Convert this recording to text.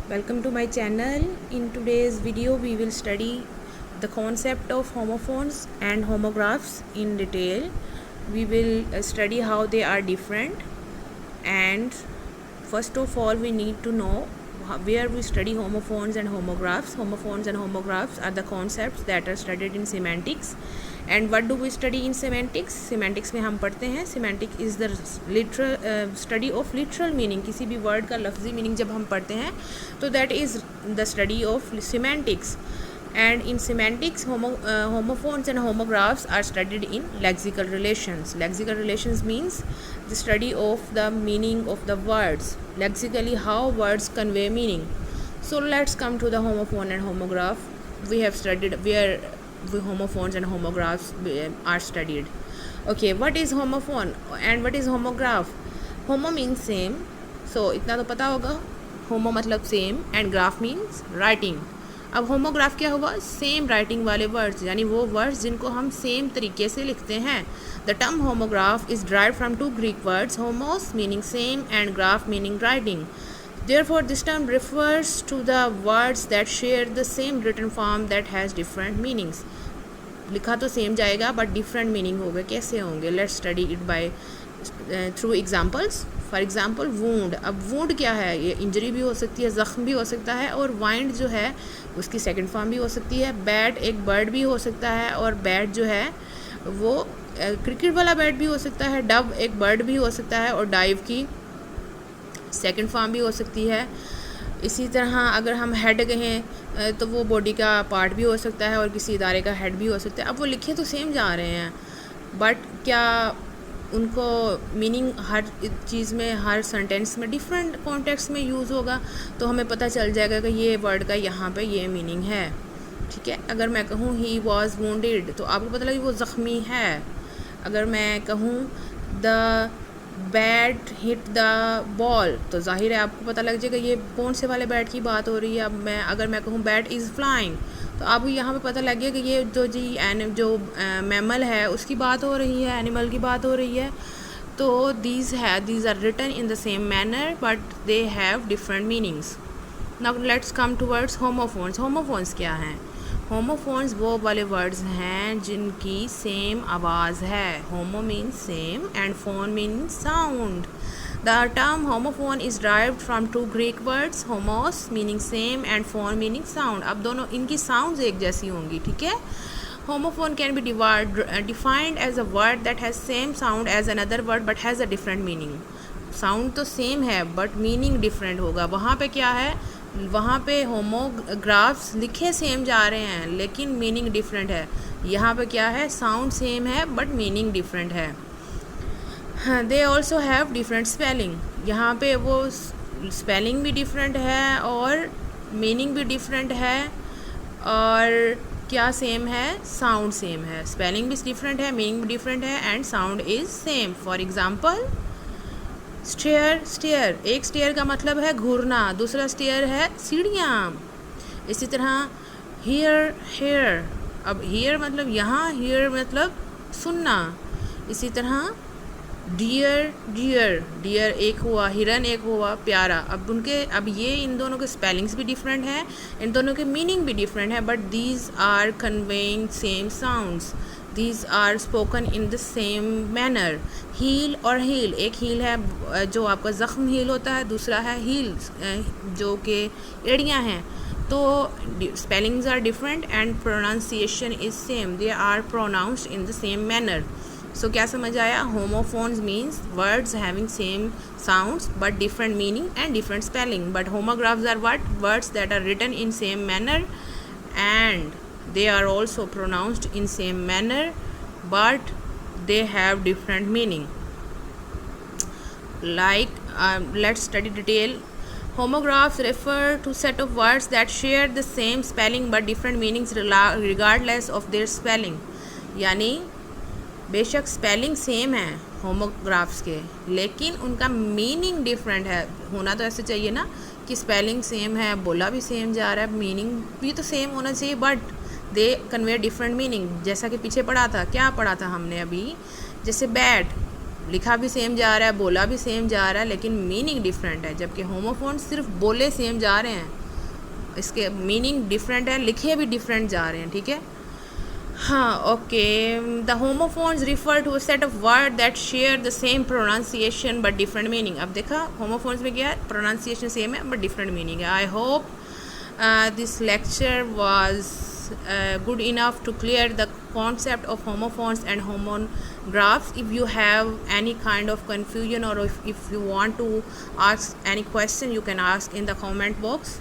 Welcome to my channel. In today's video we will study the concept of homophones and homographs in detail. We will study how they are different, and first of all we need to know where we study homophones and homographs. Homophones and homographs are the concepts that are studied in semantics. And what do we study in semantics? Semantics में हम पढ़ते हैं semantic is the literal study of literal meaning. किसी भी word का लफ्ज़ी meaning जब हम पढ़ते हैं तो that is the study of semantics. And in semantics, homophones and homographs are studied in lexical relations. Lexical relations means the study of the meaning of the words. Lexically, how words convey meaning. So let's come to the homophone and homograph. We have studied where the homophones and homographs are studied. Okay, what is homophone and what is homograph? Homo means same, so इतना तो पता होगा. Homo मतलब same and graph means writing. अब homograph क्या हुआ? Same writing वाले words, यानी वो वर्ड्स जिनको हम सेम तरीके से लिखते हैं. The term homograph is derived from two Greek words, homos meaning same and graph meaning writing. Therefore, this term refers to the words that share the same written form that has different meanings. लिखा तो same जाएगा but different meaning होंगे. कैसे होंगे? Let's study it by through examples. For example wound. अब wound क्या है? ये इंजरी भी हो सकती है, ज़ख्म भी हो सकता है, और वाइंड जो है उसकी सेकंड फॉर्म भी हो सकती है. बैट एक बर्ड भी हो सकता है, और बैट जो है वो क्रिकेट वाला बैट भी हो सकता है. डव एक बर्ड भी हो सकता है, और डाइव की सेकंड फॉर्म भी हो सकती है. इसी तरह अगर हम हेड कहें तो वो बॉडी का पार्ट भी हो सकता है और किसी इदारे का हेड भी हो सकता है. अब वो लिखे तो सेम जा रहे हैं, बट क्या उनको मीनिंग हर चीज़ में, हर सेंटेंस में डिफरेंट कॉन्टेक्स्ट में यूज़ होगा? तो हमें पता चल जाएगा कि ये वर्ड का यहाँ पे ये मीनिंग है. ठीक है, अगर मैं कहूँ ही वॉज वूंडेड तो आपको पता लगे वो ज़ख्मी है. अगर मैं कहूँ the bat hit the ball तो जाहिर है आपको पता लग जाएगा ये कौन से वाले बैट की बात हो रही है. अब अगर मैं कहूँ बैट इज़ फ्लाइंग तो आपको यहाँ पे पता लग गया कि ये जो मैमल है उसकी बात हो रही है, एनिमल की बात हो रही है. तो these are written in the same manner but they have different meanings. Now let's come towards homophones. Homophones क्या हैं? होमोफोन्स वो वाले वर्ड्स हैं जिनकी सेम आवाज़ है. होमो means same and phone means sound. The term homophone is derived from two Greek words, homos meaning same and phone meaning sound. अब दोनों इनकी sounds एक जैसी होंगी. ठीक है. Homophone can be defined as a word that has same sound as another word but has a different meaning. Sound तो same है but meaning different होगा. वहाँ पे क्या है? वहाँ पे होमोग्राफ्स लिखे सेम जा रहे हैं लेकिन मीनिंग डिफरेंट है. यहाँ पे क्या है? साउंड सेम है बट मीनिंग डिफरेंट है. They also have different spelling. यहाँ पे वो स्पेलिंग भी डिफरेंट है और मीनिंग भी डिफरेंट है. और क्या सेम है? साउंड सेम है. स्पेलिंग भी डिफरेंट है, मीनिंग भी डिफरेंट है, and sound is same. For example stair. एक स्टेयर का मतलब है घूरना, दूसरा स्टेयर है सीढ़ियाँ. इसी तरह हेयर. अब हेयर मतलब यहाँ, हेयर मतलब सुनना. इसी तरह डियर एक हुआ, हिरन एक हुआ, प्यारा. अब ये इन दोनों के स्पेलिंग्स भी डिफरेंट हैं, इन दोनों के मीनिंग भी डिफरेंट है, but these are conveying same sounds. These are spoken in the same manner. Heel और हील. एक हील है जो आपका ज़ख्म हील होता है, दूसरा है हील जो कि एड़ियाँ हैं. तो spellings are different and pronunciation is same. They are pronounced in the same manner. So क्या समझ आया? Homophones means words having same sounds but different meaning and different spelling. But homographs are what? Words that are written in same manner and they are also pronounced in same manner but they have different meaning. Like let's study detail. Homographs refer to set of words that share the same spelling but different meanings regardless of their spelling. यानी बेशक spelling same है homographs के लेकिन उनका meaning different है. होना तो ऐसे चाहिए ना कि स्पेलिंग सेम है, बोला भी सेम जा रहा है, मीनिंग भी तो सेम होना चाहिए, but they convey different meaning. जैसा कि पीछे पढ़ा था, क्या पढ़ा था हमने अभी? जैसे बैट लिखा भी सेम जा रहा है, बोला भी सेम जा रहा है, लेकिन मीनिंग डिफरेंट है। जबकि होमोफोन्स सिर्फ बोले सेम जा रहे हैं, इसके मीनिंग डिफरेंट है, लिखे भी डिफरेंट जा रहे हैं। ठीक है, हाँ, okay. The homophones refer to a set of word that share the same pronunciation but different meaning. अब देखा होमोफोन्स में क्या है, प्रोनाउंसिएशन सेम है बट डिफरेंट मीनिंग है। I hope this lecture was good enough to clear the concept of homophones and homographs. If you have any kind of confusion, or if you want to ask any question, you can ask in the comment box.